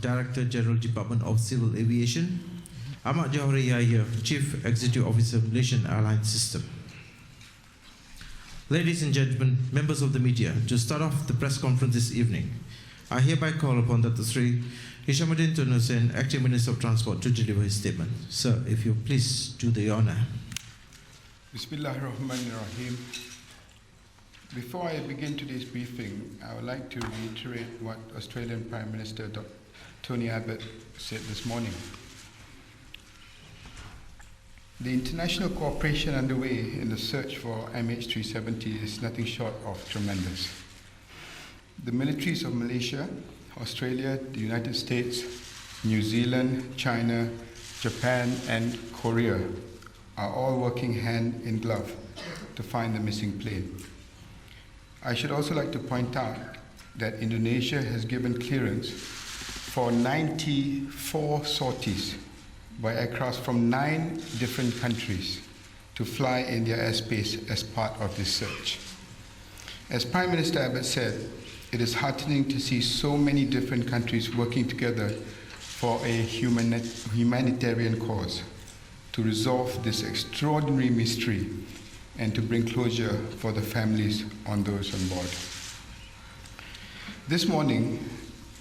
Director General Department of Civil Aviation. Ahmad Johari Yahya, Chief Executive Officer, Malaysian Airlines System. Ladies and gentlemen, members of the media, to start off the press conference this evening, I hereby call upon Dr. Sri Hishamuddin Tun Hussein, Acting Minister of Transport, to deliver his statement. Sir, if you please do the honor. Bismillahirrahmanirrahim. Before I begin today's briefing, I would like to reiterate what Australian Prime Minister Dr. Tony Abbott said this morning. The international cooperation underway in the search for MH370 is nothing short of tremendous. The militaries of Malaysia, Australia, the United States, New Zealand, China, Japan, and Korea are all working hand in glove to find the missing plane. I should also like to point out that Indonesia has given clearance for 94 sorties by aircraft from 9 different countries to fly in their airspace as part of this search. As Prime Minister Abbott said, it is heartening to see so many different countries working together for a humanitarian cause to resolve this extraordinary mystery and to bring closure for the families on those on board. This morning,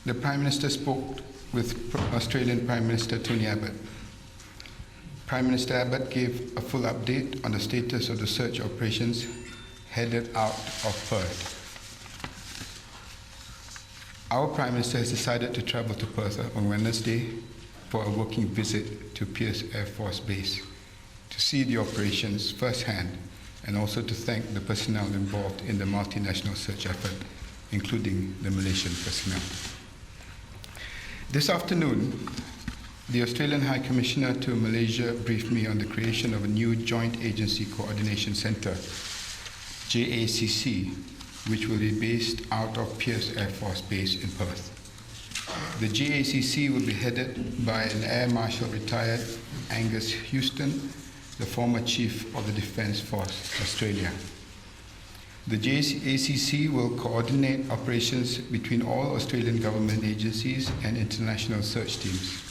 the Prime Minister spoke with Australian Prime Minister Tony Abbott. Prime Minister Abbott gave a full update on the status of the search operations headed out of Perth. Our Prime Minister has decided to travel to Perth on Wednesday for a working visit to Pearce Air Force Base to see the operations firsthand and also to thank the personnel involved in the multinational search effort, including the Malaysian personnel. This afternoon, the Australian High Commissioner to Malaysia briefed me on the creation of a new Joint Agency Coordination Centre, JACC, which will be based out of Pearce Air Force Base in Perth. The JACC will be headed by an Air Marshal retired Angus Houston, the former Chief of the Defence Force Australia. The JACC will coordinate operations between all Australian government agencies and international search teams.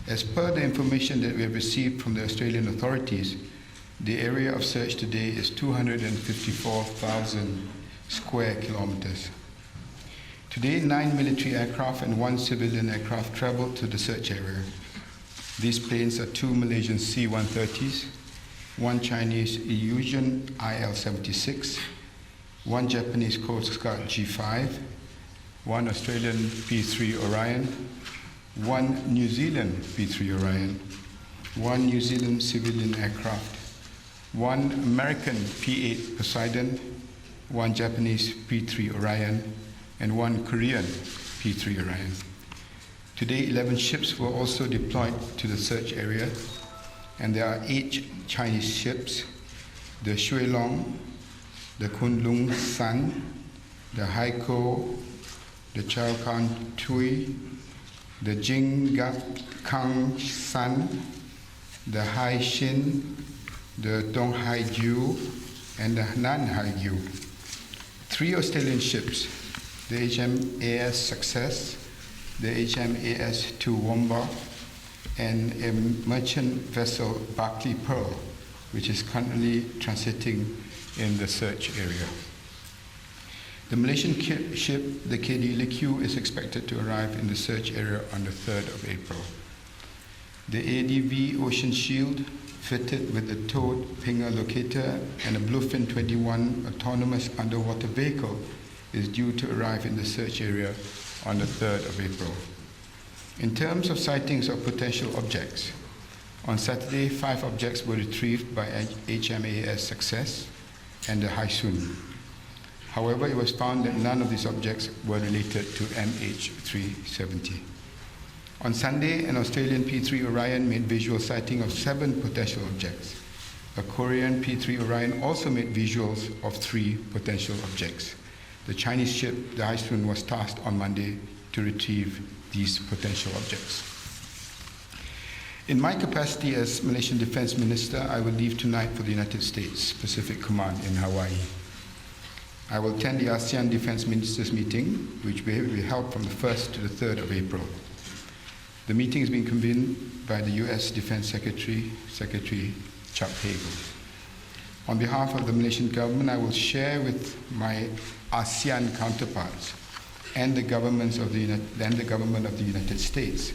As per the information that we have received from the Australian authorities, the area of search today is 254,000 square kilometers. Today, 9 military aircraft and 1 civilian aircraft traveled to the search area. These planes are 2 Malaysian C-130s, 1 Chinese Illusion IL-76, 1 Japanese Coast Guard G5, 1 Australian P-3 Orion, 1 New Zealand P-3 Orion, 1 New Zealand civilian aircraft, 1 American P-8 Poseidon, 1 Japanese P-3 Orion, and 1 Korean P-3 Orion. Today, 11 ships were also deployed to the search area, and there are 8 Chinese ships, the Shui Long, the Kunlun San, the Haikou, the Chao Kan Tui, the Jingak Kang San, the Hai Shin, the Dong Hai Jiu, and the Nan Hai Jiu. 3 Australian ships, the HMAS Success, the HMAS Toowoomba, and a merchant vessel, Barclay Pearl, which is currently transiting in the search area. The Malaysian ship, the KD Likiu, is expected to arrive in the search area on the 3rd of April. The ADV Ocean Shield, fitted with a towed pinger locator and a Bluefin 21 autonomous underwater vehicle, is due to arrive in the search area on the 3rd of April. In terms of sightings of potential objects, on Saturday, 5 objects were retrieved by HMAS Success and the Haisun. However, it was found that none of these objects were related to MH370. On Sunday, an Australian P-3 Orion made visual sighting of 7 potential objects. A Korean P-3 Orion also made visuals of 3 potential objects. The Chinese ship, the Haisun, was tasked on Monday to retrieve these potential objects. In my capacity as Malaysian Defence Minister, I will leave tonight for the United States Pacific Command in Hawaii. I will attend the ASEAN Defence Ministers meeting, which will be held from the 1st to the 3rd of April. The meeting is being convened by the U.S. Defense Secretary, Secretary Chuck Hagel. On behalf of the Malaysian government, I will share with my ASEAN counterparts and the government of the United States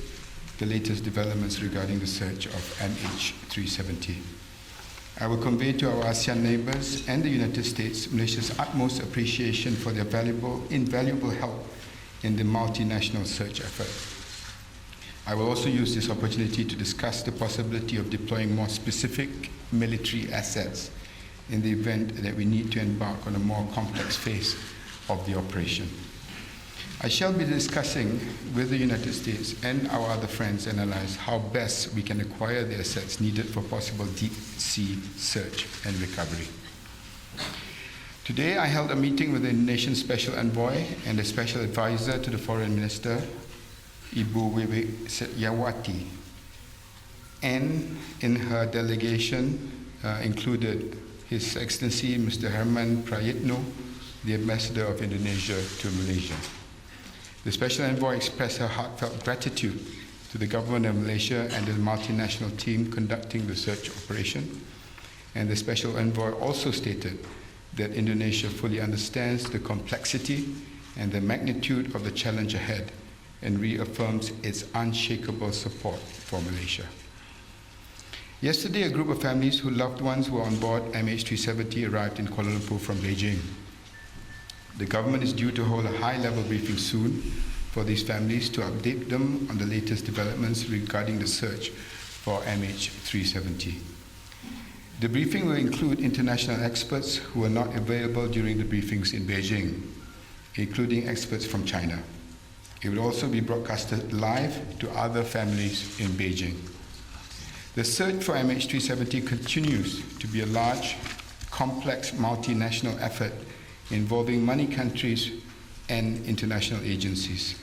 the latest developments regarding the search of MH370. I will convey to our ASEAN neighbors and the United States Malaysia's utmost appreciation for their invaluable help in the multinational search effort. I will also use this opportunity to discuss the possibility of deploying more specific military assets in the event that we need to embark on a more complex phase of the operation. I shall be discussing with the United States and our other friends and allies how best we can acquire the assets needed for possible deep sea search and recovery. Today I held a meeting with the Indonesian Special Envoy and the Special Advisor to the Foreign Minister, Ibu Wewe Setiawati, and in her delegation included His Excellency Mr. Herman Prayitno, the Ambassador of Indonesia to Malaysia. The Special Envoy expressed her heartfelt gratitude to the government of Malaysia and the multinational team conducting the search operation. And the Special Envoy also stated that Indonesia fully understands the complexity and the magnitude of the challenge ahead and reaffirms its unshakable support for Malaysia. Yesterday, a group of families whose loved ones were on board MH370 arrived in Kuala Lumpur from Beijing. The government is due to hold a high-level briefing soon for these families to update them on the latest developments regarding the search for MH370. The briefing will include international experts who are not available during the briefings in Beijing, including experts from China. It will also be broadcasted live to other families in Beijing. The search for MH370 continues to be a large, complex, multinational effort involving many countries and international agencies.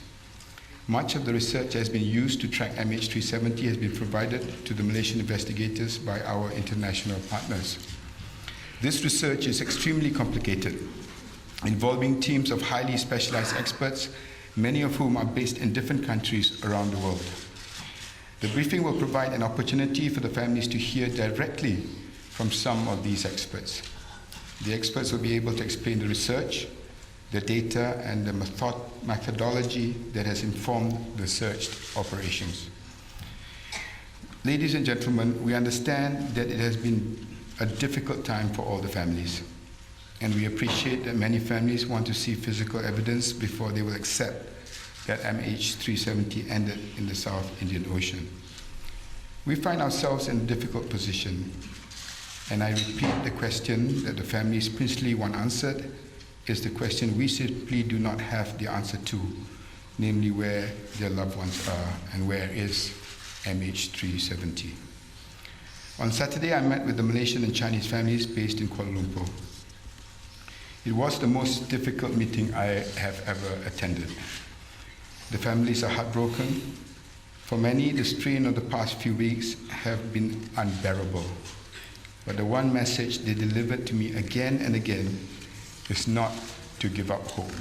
Much of the research that has been used to track MH370 has been provided to the Malaysian investigators by our international partners. This research is extremely complicated, involving teams of highly specialized experts, many of whom are based in different countries around the world. The briefing will provide an opportunity for the families to hear directly from some of these experts. The experts will be able to explain the research, the data, and the methodology that has informed the search operations. Ladies and gentlemen, we understand that it has been a difficult time for all the families, and we appreciate that many families want to see physical evidence before they will accept that MH370 ended in the South Indian Ocean. We find ourselves in a difficult position, and I repeat, the question that the families principally want answered is the question we simply do not have the answer to, namely where their loved ones are and where is MH370. On Saturday, I met with the Malaysian and Chinese families based in Kuala Lumpur. It was the most difficult meeting I have ever attended. The families are heartbroken. For many, the strain of the past few weeks have been unbearable. But the one message they delivered to me again and again is not to give up hope.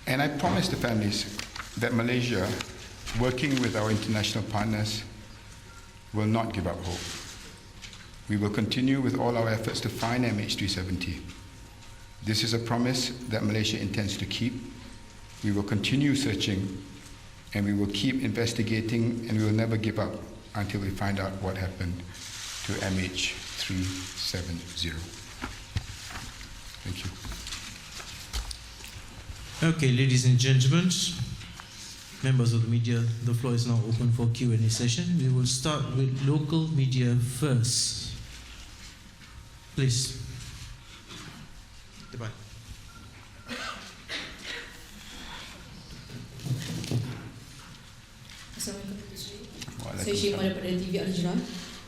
And I promised the families that Malaysia, working with our international partners, will not give up hope. We will continue with all our efforts to find MH370. This is a promise that Malaysia intends to keep. We will continue searching, and we will keep investigating, and we will never give up until we find out what happened to MH370. Thank you. Okay, ladies and gentlemen, members of the media, the floor is now open for Q&A session. We will start with local media first. Please. Goodbye. Assalamualaikum Datuk Seri. Saya Syima daripada TV Al-Jurah.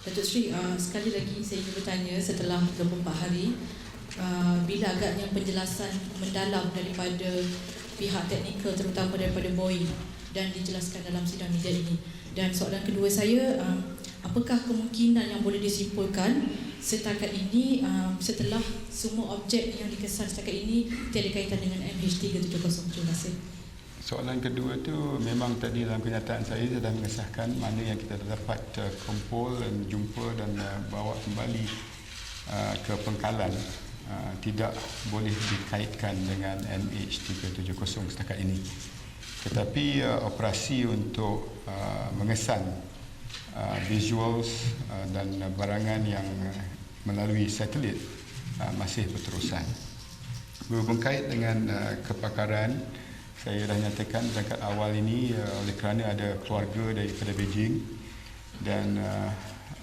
Datuk Seri, sekali lagi saya ingin bertanya setelah 24 hari, bila agaknya penjelasan mendalam daripada pihak teknikal terutama daripada Boeing dan dijelaskan dalam sidang media ini. Dan soalan kedua saya, apakah kemungkinan yang boleh disimpulkan setakat ini setelah semua objek yang dikesan setakat ini tiada kaitan dengan MH370? Terima kasih. Soalan kedua tu memang tadi dalam kenyataan saya dah mengesahkan mana yang kita dapat kumpul dan jumpa dan bawa kembali ke pengkalan tidak boleh dikaitkan dengan MH370 setakat ini. Tetapi operasi untuk mengesan visuals dan barangan yang melalui satelit masih berterusan. Berhubung kait dengan kepakaran, saya dah nyatakan berangkat awal ini oleh kerana ada keluarga daripada Beijing dan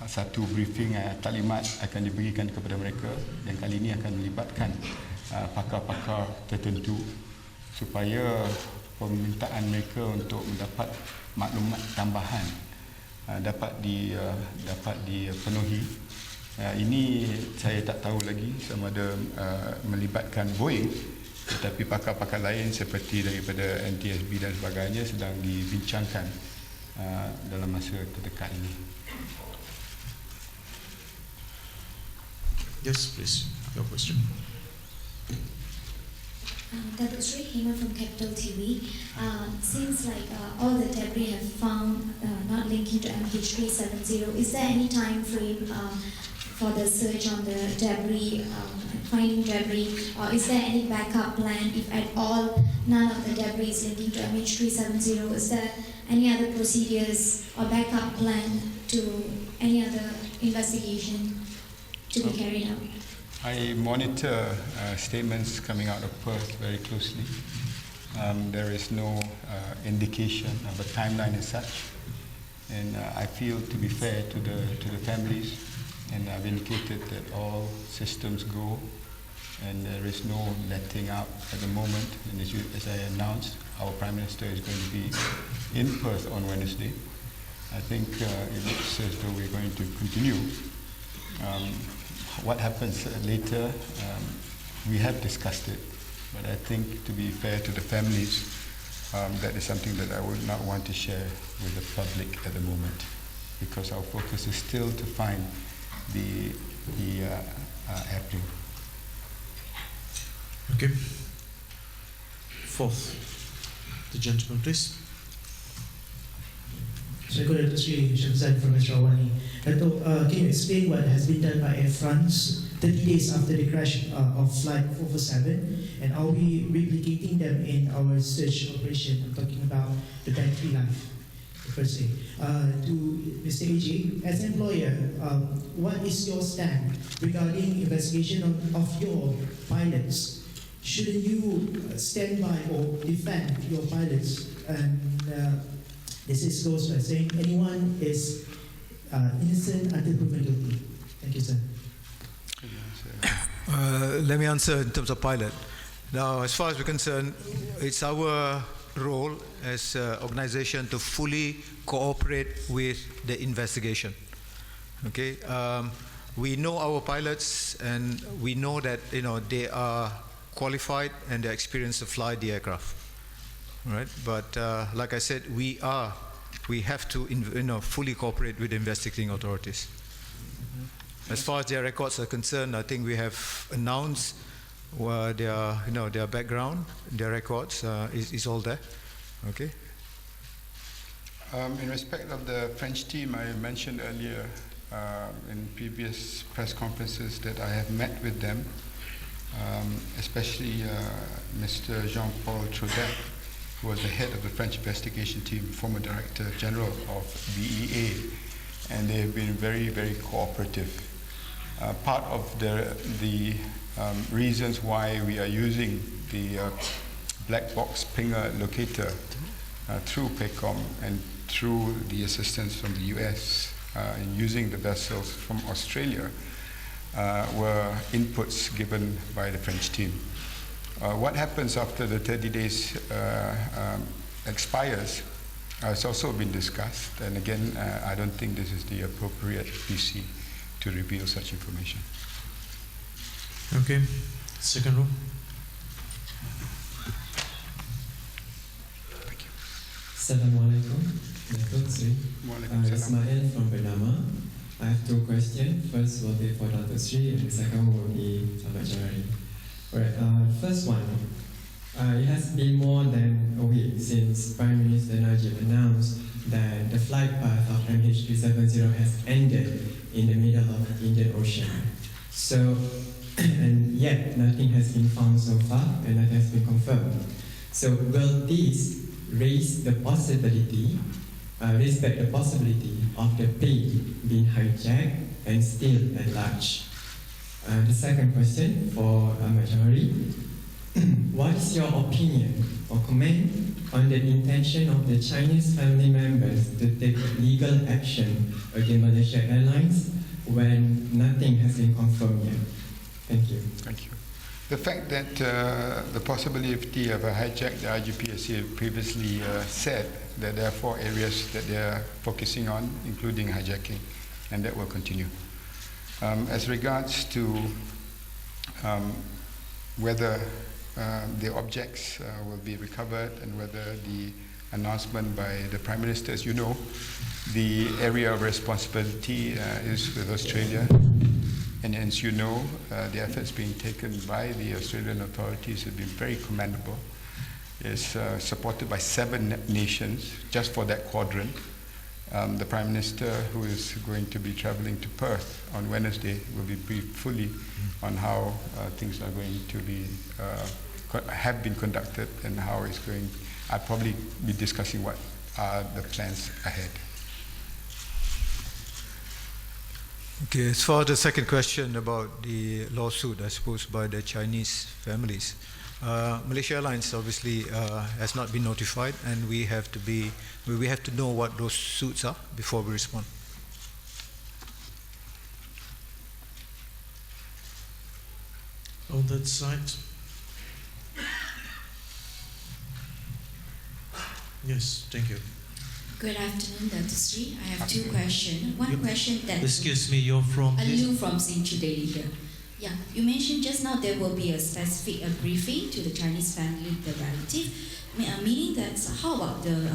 satu briefing taklimat akan diberikan kepada mereka yang kali ini akan melibatkan pakar-pakar tertentu supaya permintaan mereka untuk mendapat maklumat tambahan dapat dipenuhi. Ini saya tak tahu lagi sama ada melibatkan Boeing, tetapi pakar-pakar lain seperti daripada NTSB dan sebagainya sedang dibincangkan dalam masa terdekat ini. Yes, please. Your question. Datuk Sri Hema from Capital TV. Seems like all the debris have found not linking to MH370. Is there any time frame for the search on the debris, finding debris, or is there any backup plan if at all none of the debris is linking to MH370? Is there any other procedures or backup plan to any other investigation to be carried out? I monitor statements coming out of Perth very closely. There is no indication of a timeline as such, and I feel to be fair to the families, and I've indicated that all systems go, and there is no letting up at the moment. And as I announced, our Prime Minister is going to be in Perth on Wednesday. I think it looks as though we're going to continue. What happens later, we have discussed it, but I think to be fair to the families, that is something that I would not want to share with the public at the moment, because our focus is still to find the airplane. Okay. Fourth, the gentleman, please. Datuk Sri Shamsan from Astro Awani. Datuk, can you explain what has been done by Air France 30 days after the crash of Flight 447, and are we replicating them in our search operation? I'm talking about the battery life, per se. To Mr. AJ, as an employer, what is your stand regarding investigation of your pilots? Shouldn't you stand by or defend your pilots? And this is goes by saying anyone is innocent until proven guilty. Thank you, sir. Let me answer in terms of pilot. Now, as far as we're concerned, it's our role as an organization to fully cooperate with the investigation. Okay, we know our pilots, and we know that they are qualified and they're experienced to fly the aircraft. Right, but like I said, we have to fully cooperate with the investigating authorities. As far as their records are concerned, I think we have announced their background, their records is all there. Okay. In respect of the French team, I mentioned earlier in previous press conferences that I have met with them, especially Mr. Jean-Paul Traudet, who was the head of the French investigation team, former Director General of BEA, and they have been very, very cooperative. Part of the reasons why we are using the black box pinger locator through PECOM and through the assistance from the US in using the vessels from Australia were inputs given by the French team. What happens after the 30 days expires has also been discussed, and again, I don't think this is the appropriate PC to reveal such information. Okay, second row. Thank you. Assalamualaikum. Datuk Sri. Ismail from Bernama. I have two questions. First will be for Datuk Sri, and the second will be Sahabat Jawari. Alright, first one. It has been more than a week since Prime Minister Najib announced that the flight path of MH370 has ended in the middle of the Indian Ocean. So, and yet nothing has been found so far and nothing has been confirmed. So will this raise the possibility, raise back the possibility of the plane being hijacked and still at large? The second question for Majori. What is your opinion or comment on the intention of the Chinese family members to take legal action against Malaysia Airlines when nothing has been confirmed yet? Thank you. Thank you. The fact that the possibility of a hijack, the IGPSA previously said that there are 4 areas that they are focusing on, including hijacking, and that will continue. As regards to whether the objects will be recovered and whether the announcement by the Prime Minister, as you know, the area of responsibility is with Australia. And as you know, the efforts being taken by the Australian authorities have been very commendable. It's supported by 7 nations just for that quadrant. The Prime Minister, who is going to be traveling to Perth on Wednesday, will be briefed fully on how things are going to be, have been conducted and how it's going. I'll probably be discussing what are the plans ahead. Okay, as far as the second question about the lawsuit, I suppose, by the Chinese families, Malaysia Airlines obviously has not been notified, and we have to know what those suits are before we respond. On that side. Yes, thank you. Good afternoon, Dr. Sri. I have 2 questions. One question that... Excuse me, you're from... Alu from Sinchu Daily here. Yeah, you mentioned just now there will be a specific briefing to the Chinese family, the relative. Meaning that, how about the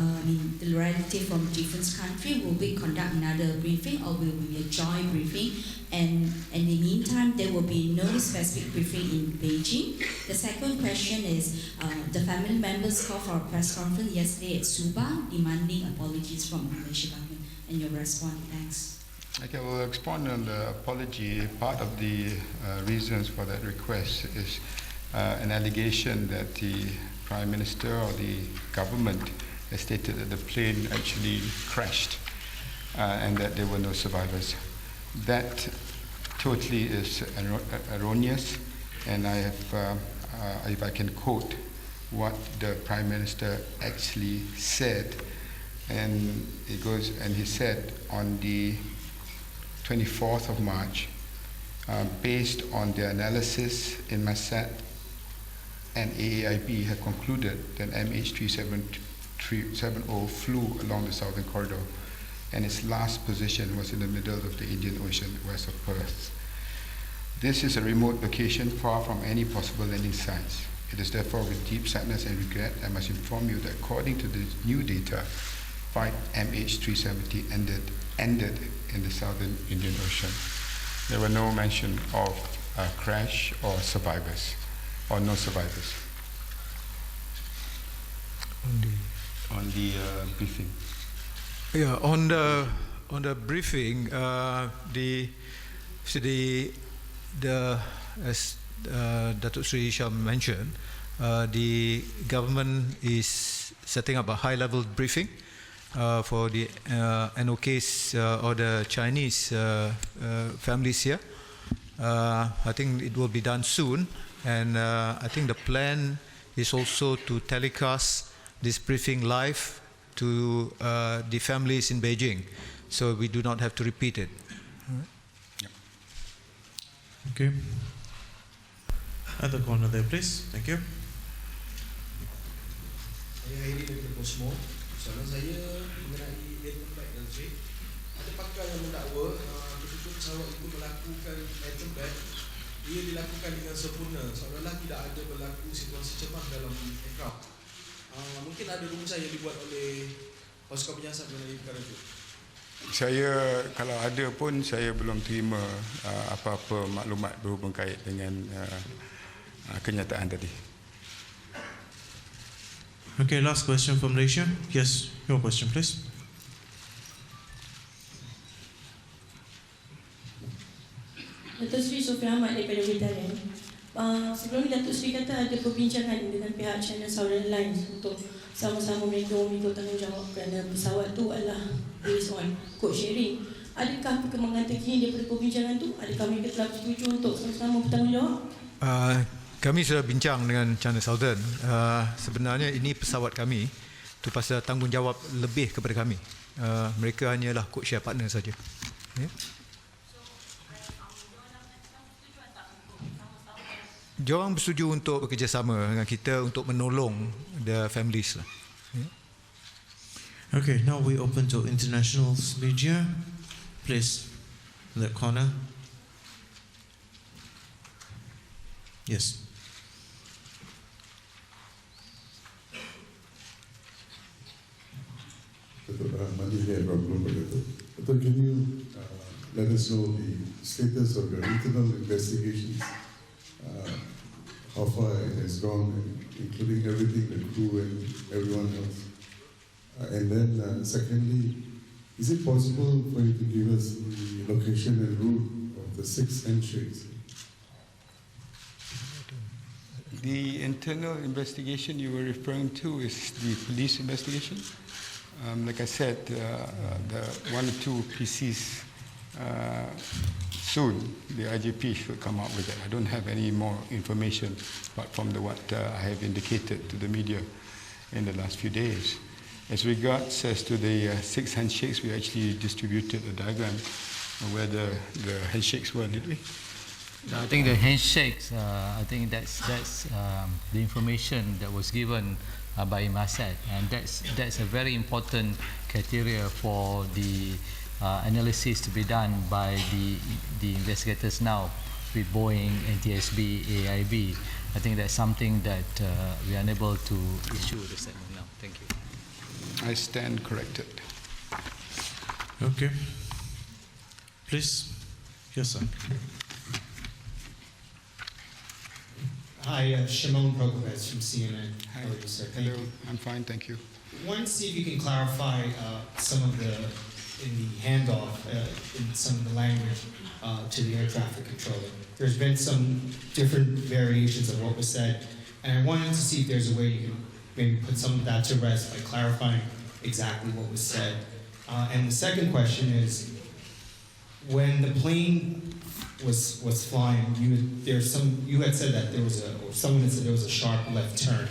relative from different country? Will we conduct another briefing or will it be a joint briefing? And in the meantime, there will be no specific briefing in Beijing. The second question is, the family members called for a press conference yesterday at Subang demanding apologies from the Malaysian government, and your response. Thanks. Okay, we'll expand on the apology. Part of the reasons for that request is an allegation that the Prime Minister or the government has stated that the plane actually crashed and that there were no survivors. That totally is erroneous, and I have, if I can quote what the Prime Minister actually said, and it goes, and he said on the 24th of March, based on the analysis in MASAT and AAIB have concluded that MH370 flew along the southern corridor, and its last position was in the middle of the Indian Ocean west of Perth. This is a remote location far from any possible landing sites. It is therefore with deep sadness and regret I must inform you that according to the new data, flight MH370 ended in the southern Indian Ocean. There were no mention of a crash or survivors, or no survivors. On the briefing. Yeah, on the briefing, as Datuk Sri Hisham mentioned, the government is setting up a high-level briefing for the NOKs or the Chinese families here. I think it will be done soon, and I think the plan is also to telecast this briefing live to the families in Beijing, so we do not have to repeat it. Yep. Okay. At the corner there, please. Thank you. Saya Hairi dari Cosmo. Soalan saya mengenai atom bag dan trade. Ada pakar yang mendakwa ketika pesawat itu melakukan atom bag, ia dilakukan dengan sempurna, seolah-olah tidak ada berlaku situasi cemas dalam aircraft. Mungkin ada rumusan yang dibuat oleh pasukan penyiasat mengenai perkara itu. Saya, kalau ada pun, saya belum terima apa-apa maklumat berhubung kait dengan kenyataan tadi. Okay, last question from Malaysia. Yes, your question, please. Datuk Seri Sofia Ahmad daripada Britania. Sebelum ni Datuk Seri kata ada perbincangan dengan pihak China Southern Lines untuk sama-sama mereka memikul tanggungjawab kerana pesawat tu adalah based on code sharing. Adakah perkembangan terkini daripada perbincangan tu? Adakah mereka telah setuju untuk sama-sama bertanggungjawab? Kami sudah bincang dengan China Southern. Sebenarnya ini pesawat kami, tu pasal tanggungjawab lebih kepada kami. Mereka hanyalah code share partner saja. Yeah. Diorang bersetuju untuk bekerjasama dengan kita untuk menolong the families lah. Yeah. Okay, now we open to international media. Please, in that corner. Yes. Can you let us know the status of your internal investigations? How far it has gone, including everything, the crew and everyone else. And then secondly, is it possible for you to give us the location and route of the 6 handshakes? The internal investigation you were referring to is the police investigation. Like I said, the 1 or 2 PCs soon, the IGP should come out with it. I don't have any more information apart from what I have indicated to the media in the last few days. As regards as to the 6 handshakes, we actually distributed a diagram of where the handshakes were, did we? I think the handshakes, I think that's the information that was given by Masad, and that's a very important criteria for the analysis to be done by the investigators now with Boeing, NTSB, AIB. I think that's something that we are unable to issue the statement now. Thank you. I stand corrected. Okay. Please. Yes, sir. Hi, Shimon Prokovets from CNN. Hi. How are you, sir? Hello, I'm fine, thank you. I wanted to see if you can clarify some of in the handoff, in some of the language to the air traffic controller. There's been some different variations of what was said, and I wanted to see if there's a way you can maybe put some of that to rest by clarifying exactly what was said. And the second question is, when the plane was flying, you had said that someone had said there was a sharp left turn.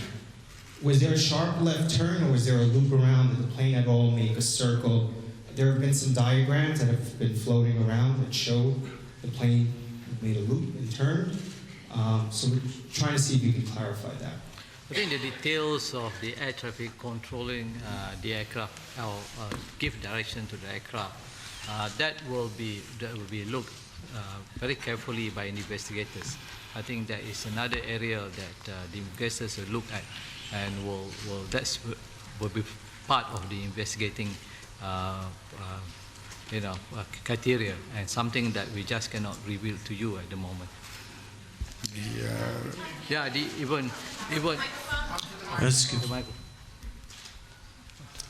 Was there a sharp left turn, or was there a loop around? Did the plane at all make a circle? There have been some diagrams that have been floating around that show the plane made a loop and turned. So we're trying to see if you can clarify that. I think the details of the air traffic controlling the aircraft or give direction to the aircraft, that will be looked very carefully by investigators. I think that is another area that the investigators will look at, and will be part of the investigating criteria, and something that we just cannot reveal to you at the moment. Even That's the microphone.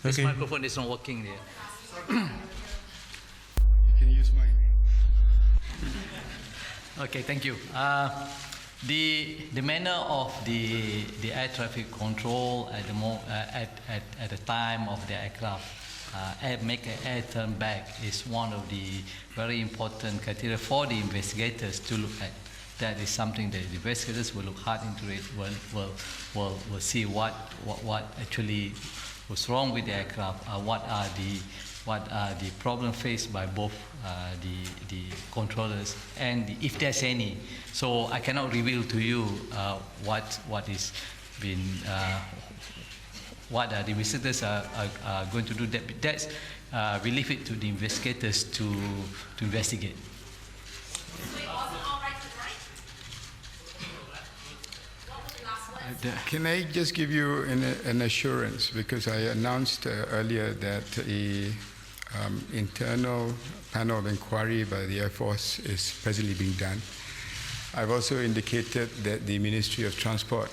This microphone is not working there. Can you use mine? Okay, thank you. The manner of the air traffic control at the time of the aircraft make an air turn back is one of the very important criteria for the investigators to look at. That is something that the investigators will look hard into it. Will see what actually was wrong with the aircraft. What are the problems faced by both the controllers, and if there's any. So I cannot reveal to you what is been what the visitors are going to do. That's we leave it to the investigators to investigate. Can I just give you an assurance, because I announced earlier that the internal panel of inquiry by the Air Force is presently being done. I've also indicated that the Ministry of Transport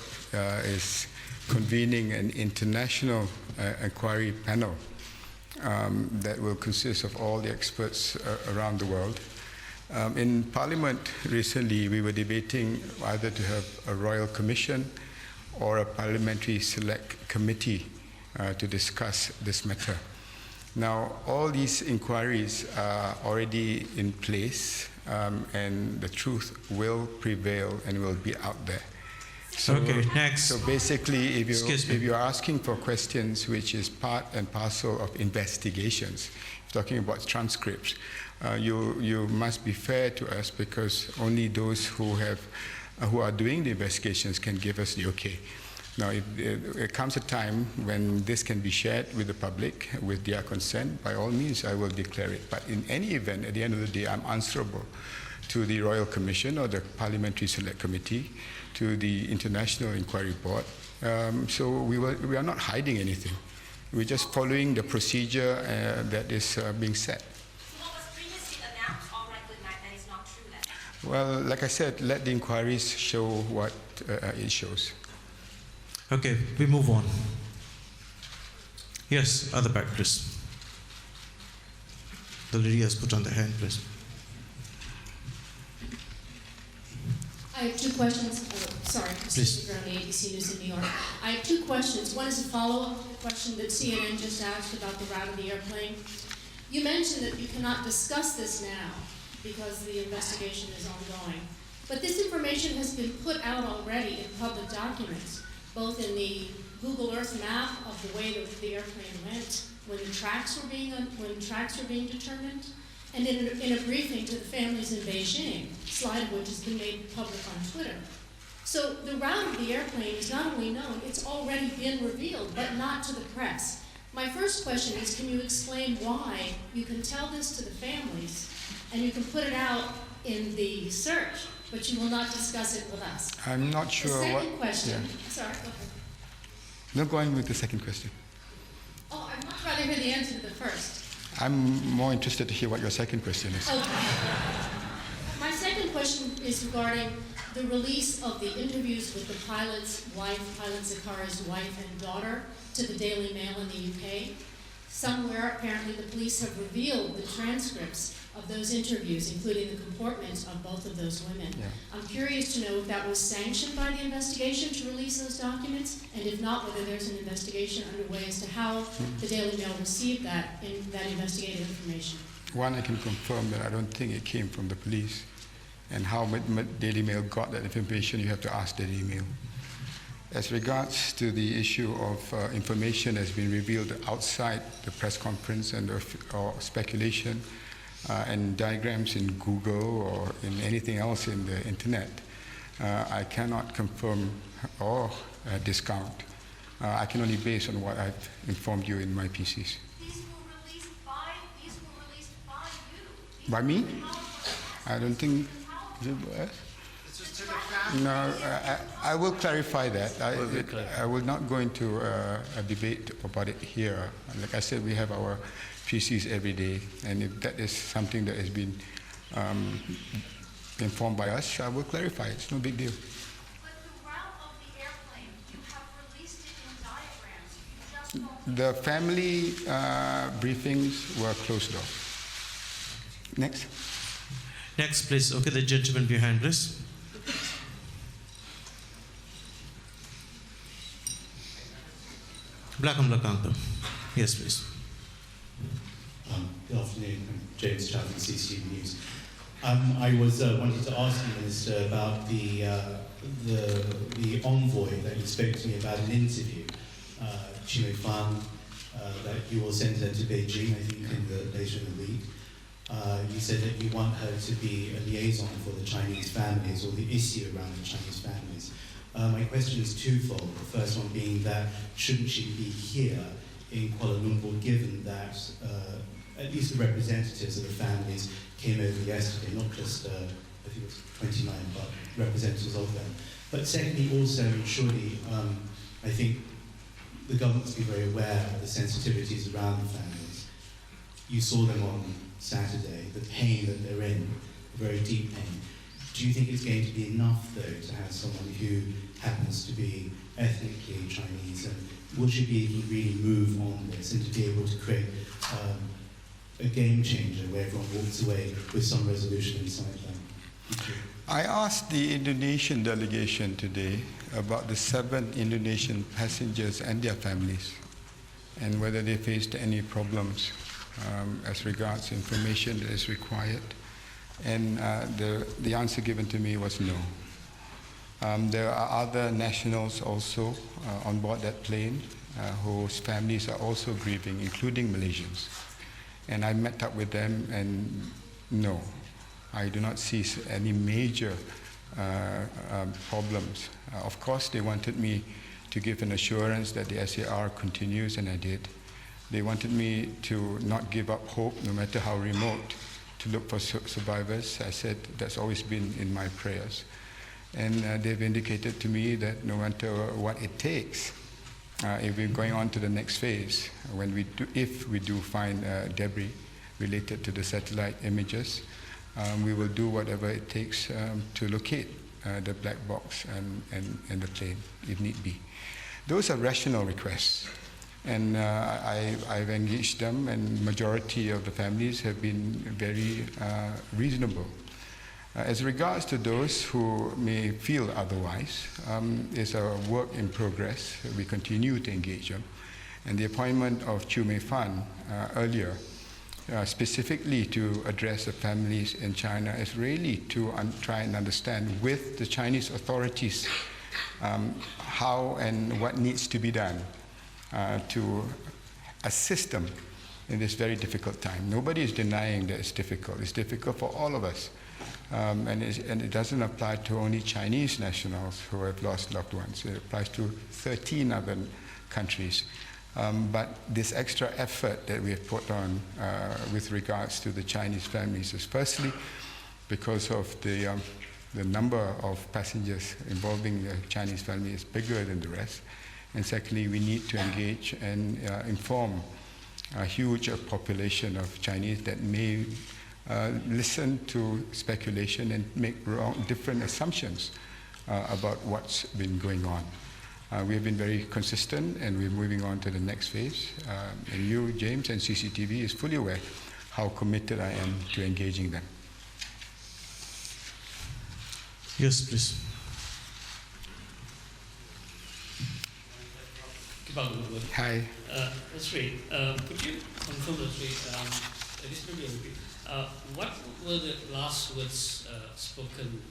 is convening an international inquiry panel that will consist of all the experts around the world. In Parliament recently, we were debating either to have a royal commission or a parliamentary select committee to discuss this matter. Now, all these inquiries are already in place, and the truth will prevail and will be out there. So, okay, next. So basically, if you're asking for questions which is part and parcel of investigations, talking about transcripts, you must be fair to us, because only those who are doing the investigations can give us the okay. Now, if it comes a time when this can be shared with the public with their consent, by all means, I will declare it. But in any event, at the end of the day, I'm answerable to the Royal Commission or the Parliamentary Select Committee, to the International Inquiry Board. So we are not hiding anything. We're just following the procedure that is being set. So what was previously announced already good night, that is not true then? Well, like I said, let the inquiries show what it shows. Okay, we move on. Yes, other back, please. The lady has put on the hand, please. I have two questions. Sorry, Please. Brown, ABC News in New York. I have two questions. One is a follow-up to the question that CNN just asked about the route of the airplane. You mentioned that you cannot discuss this now because the investigation is ongoing. But this information has been put out already in public documents, both in the Google Earth map of the way that the airplane went, when the tracks were being determined, and in a briefing to the families in Beijing, slide of which has been made public on Twitter. So the route of the airplane is not only known, it's already been revealed, but not to the press. My first question is, can you explain why you can tell this to the families and you can put it out in the search, but you will not discuss it with us? I'm not sure the what... second question, Yeah. sorry, go ahead. No, go on with the second question. Oh, I'd much rather hear the answer to the first. I'm more interested to hear what your second question is. Okay. My second question is regarding the release of the interviews with the pilot's wife, Pilot Zakaria's wife and daughter, to the Daily Mail in the UK. Somewhere, apparently, the police have revealed the transcripts of those interviews, including the comportment of both of those women. Yeah. I'm curious to know if that was sanctioned by the investigation to release those documents, and if not, whether there's an investigation underway as to how the Daily Mail received that investigative information. One, I can confirm that I don't think it came from the police. And how Daily Mail got that information, you have to ask Daily Mail. As regards to the issue of information that's been revealed outside the press conference and or speculation and diagrams in Google or in anything else in the internet, I cannot confirm or discount. I can only base on what I've informed you in my PCs. These were released by you. By me? I don't think... No, I will clarify that. I will not go into a debate about it here. Like I said, we have our PCs every day, and if that is something that has been informed by us, I will clarify. It's no big deal. But the route of the airplane, you have released it in diagrams. You just don't... The family briefings were closed off. Next. Next, please. Okay, the gentleman behind, please. Belakang. Yes, please. Good afternoon. I'm James Chaffin, CCTV News. I was wanted to ask you, Minister, about the envoy that you spoke to me about an interview, Chimei Fan, that you will send her to Beijing, I think, later in the week. You said that you want her to be a liaison for the Chinese families, or the issue around the Chinese families. My question is twofold. The first one being that shouldn't she be here in Kuala Lumpur, given that at least the representatives of the families came over yesterday, not just, I think it was 29, but representatives of them. But secondly, also, surely, I think the government must be very aware of the sensitivities around the families. You saw them on Saturday, the pain that they're in, a very deep pain. Do you think it's going to be enough, though, to have someone who happens to be ethnically Chinese, and would you be able to really move on this and to be able to create a game changer where everyone walks away with some resolution inside them? I asked the Indonesian delegation today about the 7 Indonesian passengers and their families, and whether they faced any problems as regards information that is required. And the answer given to me was no. There are other nationals also on board that plane whose families are also grieving, including Malaysians. And I met up with them, and no, I do not see any major problems. Of course, they wanted me to give an assurance that the SAR continues, and I did. They wanted me to not give up hope, no matter how remote, to look for survivors. I said that's always been in my prayers. And they've indicated to me that no matter what it takes, if we're going on to the next phase, if we do find debris related to the satellite images, we will do whatever it takes to locate the black box and the plane, if need be. Those are rational requests. And I've engaged them, and majority of the families have been very reasonable. As regards to those who may feel otherwise, it's a work in progress. We continue to engage them. And the appointment of Chu Mei Fan earlier, specifically to address the families in China, is really to try and understand with the Chinese authorities how and what needs to be done to assist them in this very difficult time. Nobody is denying that it's difficult. It's difficult for all of us. And it doesn't apply to only Chinese nationals who have lost loved ones. It applies to 13 other countries. But this extra effort that we have put on with regards to the Chinese families is firstly because of the number of passengers involving the Chinese family is bigger than the rest. And secondly, we need to engage and inform a huge population of Chinese that may listen to speculation and make different assumptions about what's been going on. We have been very consistent, and we're moving on to the next phase. And you, James, and CCTV is fully aware how committed I am to engaging them. Yes, please. Hi. That's great. Could you confirm what were the last words spoken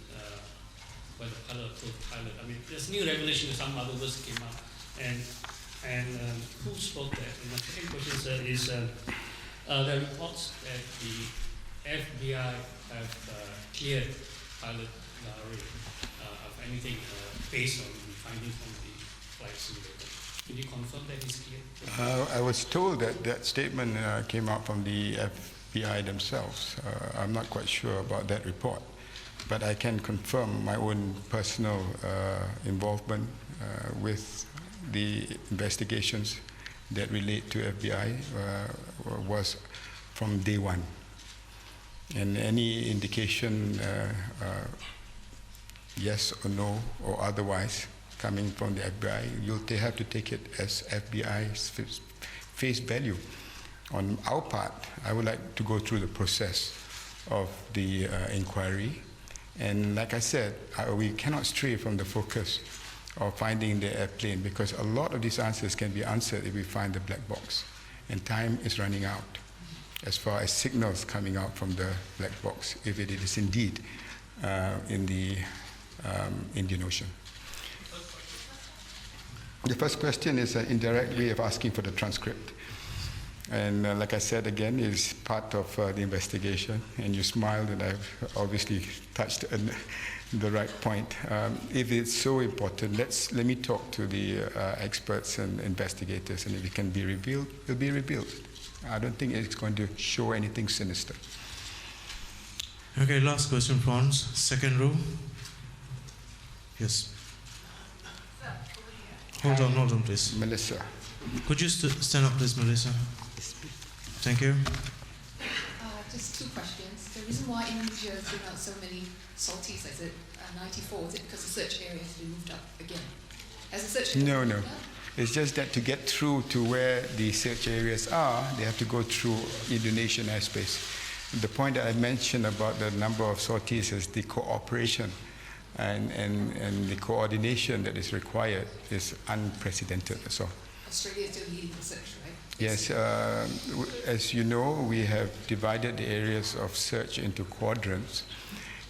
by the pilot? I mean, there's new revelation, some other words came up, and who spoke that? And my second question, sir, is there are reports that the FBI have cleared pilot Larry of anything based on the findings from the flight simulator. Can you confirm that is clear? I was told that that statement came out from the FBI themselves. I'm not quite sure about that report, but I can confirm my own personal involvement with the investigations that relate to FBI was from day one. And any indication, yes or no or otherwise, coming from the FBI, you'll have to take it as FBI's face value. On our part, I would like to go through the process of the inquiry. And like I said, we cannot stray from the focus of finding the airplane, because a lot of these answers can be answered if we find the black box. And time is running out as far as signals coming out from the black box, if it is indeed in the Indian Ocean. The first question is an indirect way of asking for the transcript. And like I said again, it's part of the investigation. And you smiled, and I've obviously touched the right point. If it's so important, let me talk to the experts and investigators, and if it can be revealed, it'll be revealed. I don't think it's going to show anything sinister. Okay, last question, Franz. Second row. Yes. Hold on, please. Melissa. Could you stand up, please, Melissa? Thank you. Just two questions. The the reason why Indonesia is giving out so many salties, is it 94? Is it because the search area has been moved up again? Has the search area No, been no. moved up? It's just that to get through to where the search areas are, they have to go through Indonesian airspace. The point that I mentioned about the number of sorties is the cooperation and the coordination that is required is unprecedented. So, Australia is still leading the search, right? yes, as you know, we have divided the areas of search into quadrants.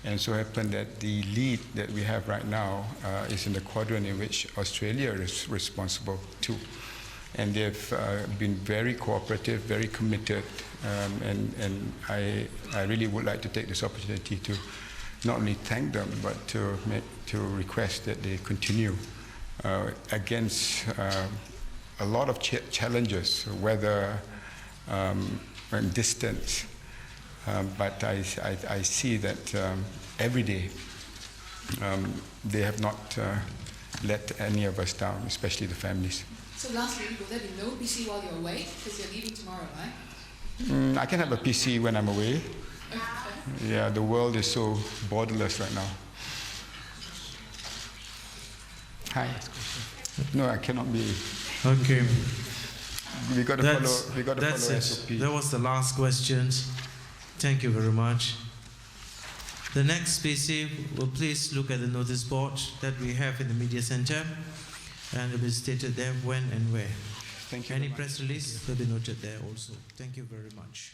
And so happened that the lead that we have right now is in the quadrant in which Australia is responsible too. And they've been very cooperative, very committed, and I really would like to take this opportunity to not only thank them, but to request that they continue against a lot of challenges, weather and distance. But I see that every day they have not let any of us down, especially the families. So lastly, will there be no PC while you're away? Because you're leaving tomorrow, right? I can have a PC when I'm away. Yeah, the world is so borderless right now. Hi. No, I cannot be. Okay. We got to follow. We got to follow SOP. That was the last question. Thank you very much. The next PC will please look at the notice board that we have in the media center, and it will be stated there when and where. Thank you. Any press release will be noted there also. Thank you very much.